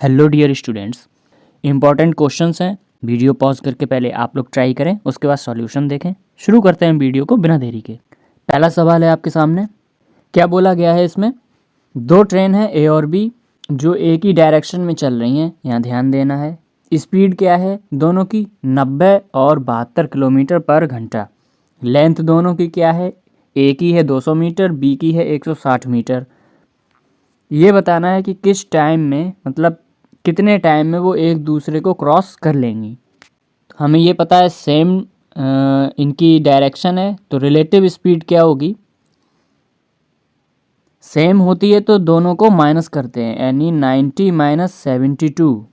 Hello dear students, important questions हैं। Video pause करके पहले आप लोग ट्राई करें, उसके बाद सॉल्यूशन देखें। शुरू करते हैं वीडियो को बिना देरी के। पहला सवाल है आपके सामने। क्या बोला गया है इसमें? दो ट्रेन है ए और बी जो एक ही डायरेक्शन में चल रही हैं। यहाँ ध्यान देना है। स्पीड क्या है दोनों की? 90 और 72 किलोमीटर पर घंटा। लेंथ दोनों की क्या है? ए की है 200 मीटर, बी की है 160 मीटर। ये बताना है कि किस टाइम में, मतलब कितने टाइम में वो एक दूसरे को क्रॉस कर लेंगी। हमें ये पता है सेम इनकी डायरेक्शन है, तो रिलेटिव स्पीड क्या होगी? सेम होती है तो दोनों को माइनस करते हैं, यानी 90 माइनस 72,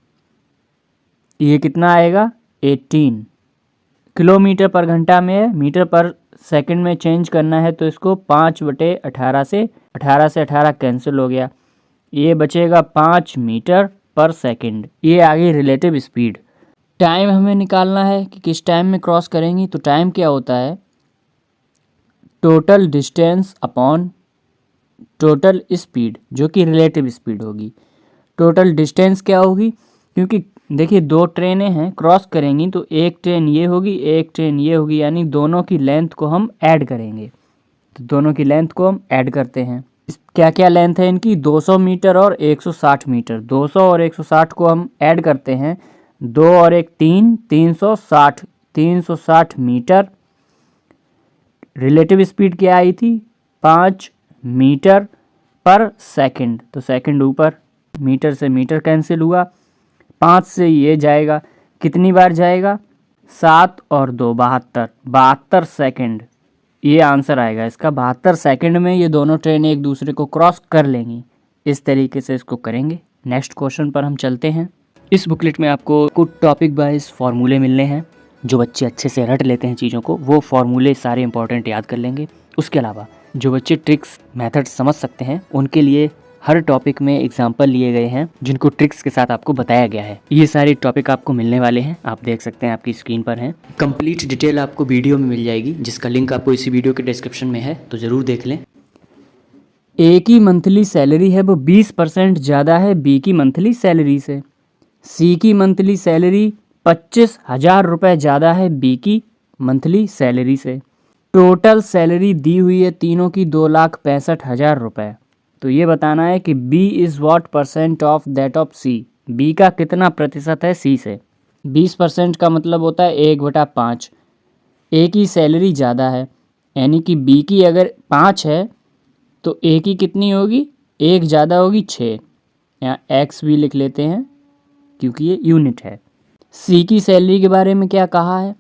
ये कितना आएगा? 18 किलोमीटर पर घंटा में है। मीटर पर सेकंड में चेंज करना है तो इसको 5/18 से 18 कैंसिल हो गया, ये बचेगा 5 मीटर पर सेकंड। ये आ गई रिलेटिव स्पीड। टाइम हमें निकालना है कि किस टाइम में क्रॉस करेंगी। तो टाइम क्या होता है? Total distance upon total speed, जो कि रिलेटिव स्पीड होगी। टोटल डिस्टेंस क्या होगी? क्योंकि देखिए दो ट्रेनें हैं, क्रॉस करेंगी तो एक ट्रेन ये होगी, एक ट्रेन ये होगी, यानी दोनों की लेंथ को हम ऐड करेंगे। तो दोनों की लेंथ को हम ऐड करते हैं। क्या क्या लेंथ है इनकी? 200 मीटर और 160 मीटर। 200 और 160 को हम ऐड करते हैं, 2 और 1 3, 360 मीटर। रिलेटिव स्पीड क्या आई थी? 5 मीटर पर सेकंड। तो सेकंड ऊपर, मीटर से मीटर कैंसिल हुआ, 5 से ये जाएगा, कितनी बार जाएगा? 7 और 2 72, 72 सेकंड। ये आंसर आएगा इसका। 72 सेकंड में ये दोनों ट्रेन एक दूसरे को क्रॉस कर लेंगी। इस तरीके से इसको करेंगे। नेक्स्ट क्वेश्चन पर हम चलते हैं। इस बुकलेट में आपको कुछ टॉपिक वाइज फार्मूले मिलने हैं। जो बच्चे अच्छे से रट लेते हैं चीज़ों को, वो फार्मूले सारे इंपॉर्टेंट याद कर लेंगे। उसके अलावा जो बच्चे ट्रिक्स मेथड समझ सकते हैं, उनके लिए हर टॉपिक में एग्जाम्पल लिए गए हैं जिनको ट्रिक्स के साथ आपको बताया गया है। ये सारे टॉपिक आपको मिलने वाले हैं, आप देख सकते हैं, आपकी स्क्रीन पर हैं। कंप्लीट डिटेल आपको वीडियो में मिल जाएगी, जिसका लिंक आपको इसी वीडियो के डिस्क्रिप्शन में है, तो ज़रूर देख लें। ए की मंथली सैलरी है वो 20% ज़्यादा है बी की मंथली सैलरी से। सी की मंथली सैलरी 25,000 रुपये ज़्यादा है बी की मंथली सैलरी से। टोटल सैलरी दी हुई है तीनों की 2,65,000 रुपये। तो ये बताना है कि B is what percent of that of C. B का कितना प्रतिशत है सी से? 20% का मतलब होता है 1/5। ए की सैलरी ज़्यादा है, यानी कि बी की अगर 5 है तो ए की कितनी होगी? 1 ज़्यादा होगी, 6। यहाँ एक्स भी लिख लेते हैं क्योंकि ये यूनिट है। सी की सैलरी के बारे में क्या कहा है?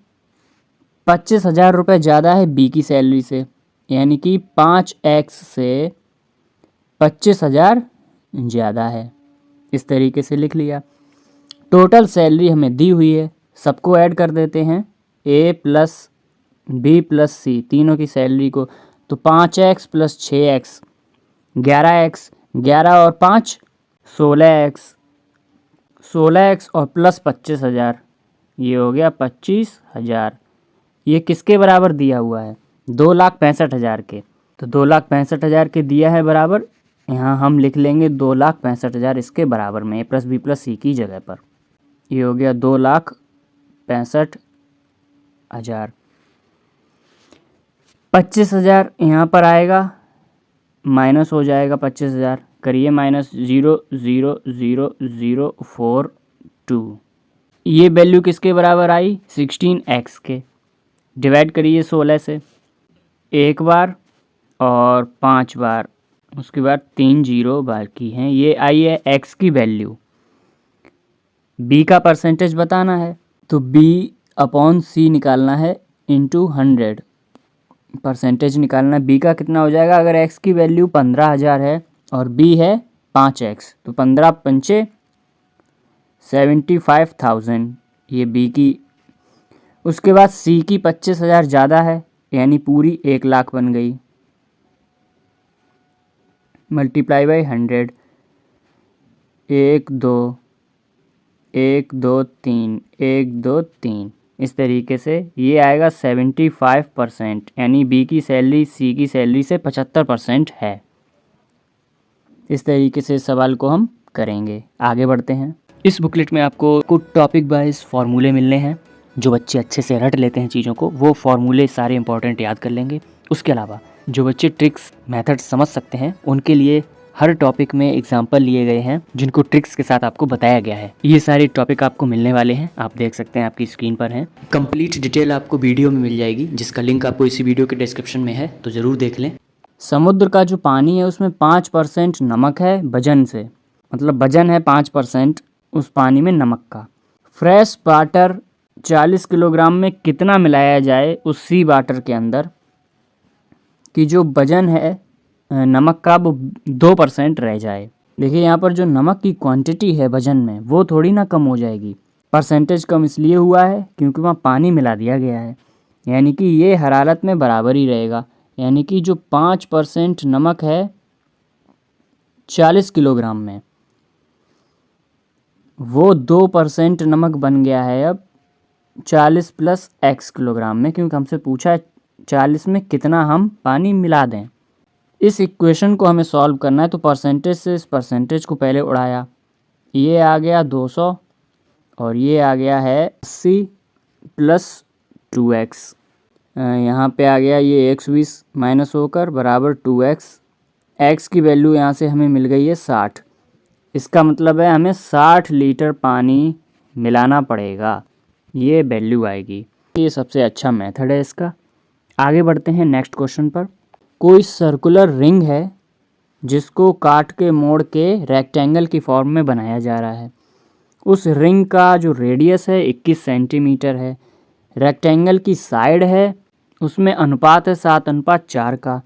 25,000 रुपये ज़्यादा है बी की सैलरी से, यानी कि 5x से 25,000 ज़्यादा है। इस तरीके से लिख लिया। टोटल सैलरी हमें दी हुई है, सबको ऐड कर देते हैं, ए प्लस बी प्लस सी, तीनों की सैलरी को। तो 5x प्लस 6x 11x, 11 और 5 16x, 16x और प्लस 25,000, ये हो गया 25,000। ये किसके बराबर दिया हुआ है? 2,65,000 के। तो 2,65,000 के दिया है बराबर, यहाँ हम लिख लेंगे 2,65,000 इसके बराबर में, ए प्लस बी प्लस सी की जगह पर। ये हो गया 2,65,000। 25,000 यहाँ पर आएगा, माइनस हो जाएगा 25,000। करिए माइनस 0.00042। ये वैल्यू किसके बराबर आई? 16x के। डिवाइड करिए 16 से, एक बार और 5 बार, उसके बाद 3 0 बाकी हैं। ये आई है x की वैल्यू। b का परसेंटेज बताना है, तो b अपॉन c निकालना है इंटू 100। परसेंटेज निकालना है। b का कितना हो जाएगा? अगर x की वैल्यू 15,000 है और b है 5x, तो 15 पंचे 75,000, ये b की। उसके बाद सी की 25,000 ज़्यादा है, यानी पूरी 1,00,000 बन गई, मल्टीप्लाई बाई 100। 1 2 1 2 3 1 2 3, इस तरीके से ये आएगा 75%, यानी बी की सैलरी सी की सैलरी से 75% है। इस तरीके से सवाल को हम करेंगे। आगे बढ़ते हैं। इस बुकलेट में आपको कुछ टॉपिक वाइज फार्मूले मिलने हैं। जो बच्चे अच्छे से रट लेते हैं चीज़ों को, वो फार्मूले सारे इंपॉर्टेंट याद कर लेंगे। उसके अलावा जो बच्चे ट्रिक्स मेथड समझ सकते हैं, उनके लिए हर टॉपिक में एग्जाम्पल लिए गए हैं जिनको ट्रिक्स के साथ आपको बताया गया है। ये सारे टॉपिक आपको मिलने वाले हैं, आप देख सकते हैं, आपकी स्क्रीन पर हैं। कंप्लीट डिटेल आपको वीडियो में मिल जाएगी, जिसका लिंक आपको इसी वीडियो के डिस्क्रिप्शन में है, तो ज़रूर देख लें। समुद्र का जो पानी है उसमें 5% नमक है वजन से, मतलब वजन है 5% उस पानी में नमक का। फ्रेश वाटर 40 किलोग्राम में कितना मिलाया जाए उस सी वाटर के अंदर कि जो वजन है नमक का वो 2% रह जाए। देखिए यहाँ पर जो नमक की क्वांटिटी है वजन में, वो थोड़ी ना कम हो जाएगी। परसेंटेज कम इसलिए हुआ है क्योंकि वहाँ पानी मिला दिया गया है, यानी कि ये हर हालत में बराबर ही रहेगा। यानी कि जो 5% नमक है 40 किलोग्राम में, वो 2% नमक बन गया है अब 40 प्लस x किलोग्राम में, क्योंकि हमसे पूछा है 40 में कितना हम पानी मिला दें। इस इक्वेशन को हमें सॉल्व करना है, तो परसेंटेज से इस परसेंटेज को पहले उड़ाया, ये आ गया 200 और ये आ गया है 80 प्लस 2x। यहाँ पे आ गया ये 120 माइनस होकर बराबर 2x। x की वैल्यू यहाँ से हमें मिल गई है 60। इसका मतलब है हमें 60 लीटर पानी मिलाना पड़ेगा, ये वैल्यू आएगी। ये सबसे अच्छा मेथड है इसका। आगे बढ़ते हैं नेक्स्ट क्वेश्चन पर। कोई सर्कुलर रिंग है जिसको काट के मोड़ के रेक्टेंगल की फॉर्म में बनाया जा रहा है। उस रिंग का जो रेडियस है 21 सेंटीमीटर है। रेक्टेंगल की साइड है, उसमें अनुपात है 7:4 का।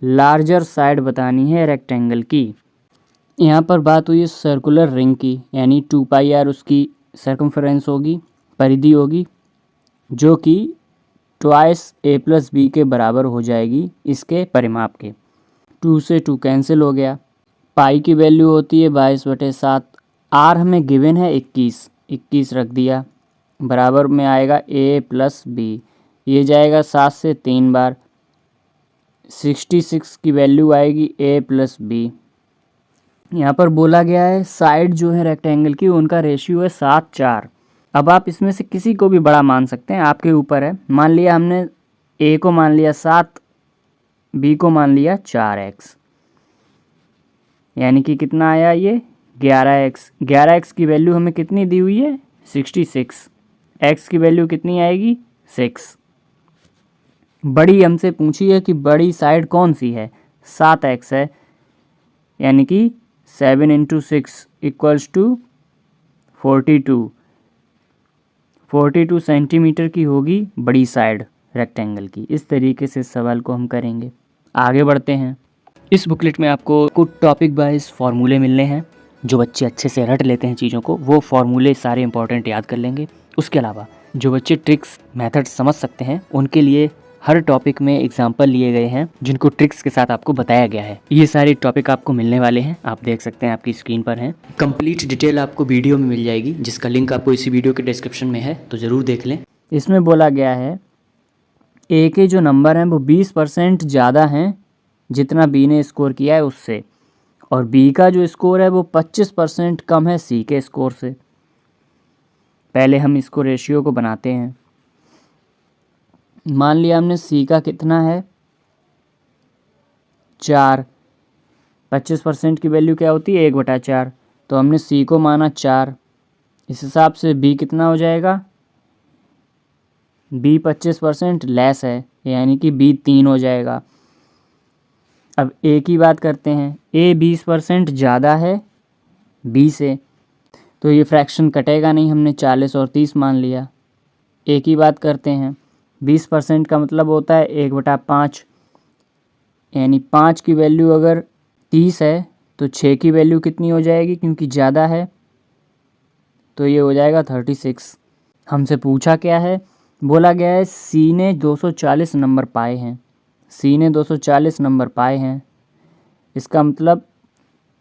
लार्जर साइड बतानी है रेक्टेंगल की। यहाँ पर बात हुई है सर्कुलर रिंग की, यानी 2πr उसकी सर्कमफ्रेंस होगी, परिधि होगी, जो कि ट्वाइस a + b के बराबर हो जाएगी इसके परिमाप के। 2 से 2 कैंसिल हो गया। पाई की वैल्यू होती है 22/7। r हमें गिवन है 21 रख दिया, बराबर में आएगा a + b। ये जाएगा 7 से 3 बार, 66 की वैल्यू आएगी a + b। यहाँ पर बोला गया है साइड जो है रेक्टेंगल की, उनका रेशियो है 7:4। अब आप इसमें से किसी को भी बड़ा मान सकते हैं, आपके ऊपर है। मान लिया हमने a को मान लिया 7, b को मान लिया 4x, यानी कि कितना आया ये 11x। 11x की वैल्यू हमें कितनी दी हुई है 66। x की वैल्यू कितनी आएगी 6। बड़ी हमसे पूछी है कि बड़ी साइड कौन सी है, 7x है, यानी कि 7 × 6 = 42। 42 सेंटीमीटर की होगी बड़ी साइड रेक्टेंगल की। इस तरीके से सवाल को हम करेंगे। आगे बढ़ते हैं। इस बुकलेट में आपको कुछ टॉपिक वाइज फार्मूले मिलने हैं। जो बच्चे अच्छे से रट लेते हैं चीज़ों को, वो फार्मूले सारे इंपॉर्टेंट याद कर लेंगे। उसके अलावा जो बच्चे ट्रिक्स मेथड समझ सकते हैं, उनके लिए हर टॉपिक में एग्जाम्पल लिए गए हैं जिनको ट्रिक्स के साथ आपको बताया गया है। ये सारे टॉपिक आपको मिलने वाले हैं, आप देख सकते हैं, आपकी स्क्रीन पर हैं। कंप्लीट डिटेल आपको वीडियो में मिल जाएगी, जिसका लिंक आपको इसी वीडियो के डिस्क्रिप्शन में है, तो ज़रूर देख लें। इसमें बोला गया है ए के जो नंबर हैं वो 20% ज़्यादा हैं जितना बी ने स्कोर किया है उससे, और बी का जो स्कोर है वो 25% कम है सी के स्कोर से। पहले हम इसको रेशियो को बनाते हैं। मान लिया हमने सी का कितना है 4, 25% की वैल्यू क्या होती है 1/4, तो हमने सी को माना 4। इस हिसाब से बी कितना हो जाएगा, बी 25% लेस है, यानी कि बी 3 हो जाएगा। अब ए की बात करते हैं, ए 20% ज़्यादा है बी से, तो ये फ्रैक्शन कटेगा नहीं, हमने 40 और 30 मान लिया। ए की बात करते हैं, 20% का मतलब होता है 1/5, यानी 5 की वैल्यू अगर 30 है तो 6 की वैल्यू कितनी हो जाएगी, क्योंकि ज़्यादा है, तो ये हो जाएगा 36। हमसे पूछा क्या है, बोला गया है सी ने 240 नंबर पाए हैं। सी ने 240 नंबर पाए हैं, इसका मतलब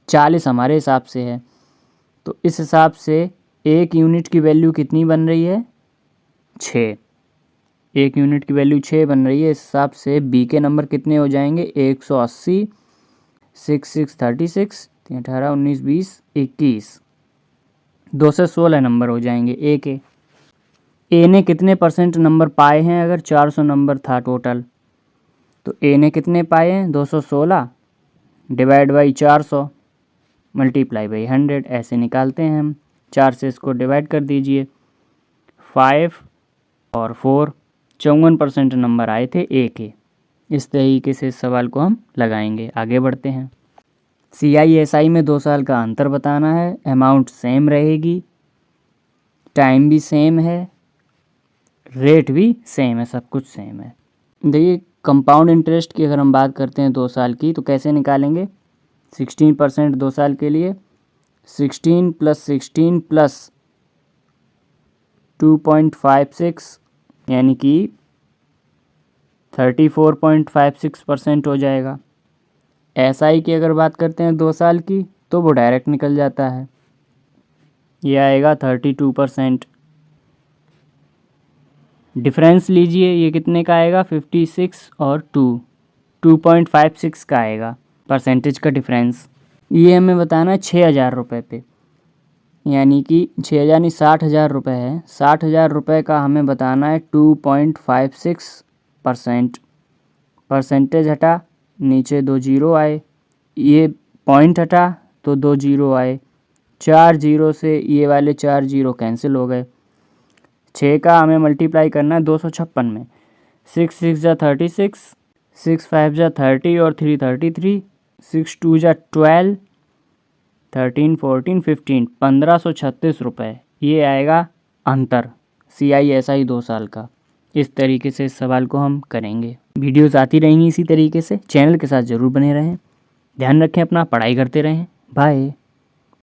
40 हमारे हिसाब से है, तो इस हिसाब से एक यूनिट की वैल्यू कितनी बन रही है 6। एक यूनिट की वैल्यू 6 बन रही है। इस हिसाब से बी के नंबर कितने हो जाएंगे 180, 6 6 36, 18, 19, 20, 21, 2 से 16 नंबर हो जाएंगे ए के। ए ने कितने % नंबर पाए हैं? अगर 400 नंबर था टोटल, तो ए ने कितने पाए हैं? 216 डिवाइड बाई 400 मल्टीप्लाई बाई 100, ऐसे निकालते हैं हम। 4 से इसको डिवाइड कर दीजिए। 5 और 4, 54% नंबर आए थे ए के। इस तरीके से इस सवाल को हम लगाएंगे। आगे बढ़ते हैं। CISI में 2 साल का अंतर बताना है। अमाउंट सेम रहेगी, टाइम भी सेम है, रेट भी सेम है, सब कुछ सेम है। देखिए कंपाउंड इंटरेस्ट की अगर हम बात करते हैं 2 साल की, तो कैसे निकालेंगे? 16% 2 साल के लिए, 16 + 16 + 2.56 यानी कि 34.56% हो जाएगा। SI की अगर बात करते हैं 2 साल की, तो वो डायरेक्ट निकल जाता है, ये आएगा 32%। डिफरेंस लीजिए, ये कितने का आएगा? 56 और 2.56 का आएगा परसेंटेज का डिफरेंस। ये हमें बताना है 6,000 रुपये पे, यानी कि 6,000 नहीं 60,000 रुपये है। 60,000 रुपये का हमें बताना है 2.56%। परसेंटेज हटा, नीचे 2 जीरो आए, ये पॉइंट हटा तो 2 जीरो आए, 4 जीरो से ये वाले 4 जीरो कैंसिल हो गए। 6 का हमें मल्टीप्लाई करना है 256 में। 6 6 जा 36, 6 5 जा 30 और 3 33, 6 2 जा 12, 13 14 15, 1536 रुपये ये आएगा अंतर CISI 2 साल का। इस तरीके से इस सवाल को हम करेंगे। वीडियोस आती रहेंगी इसी तरीके से, चैनल के साथ ज़रूर बने रहें। ध्यान रखें अपना, पढ़ाई करते रहें। बाय।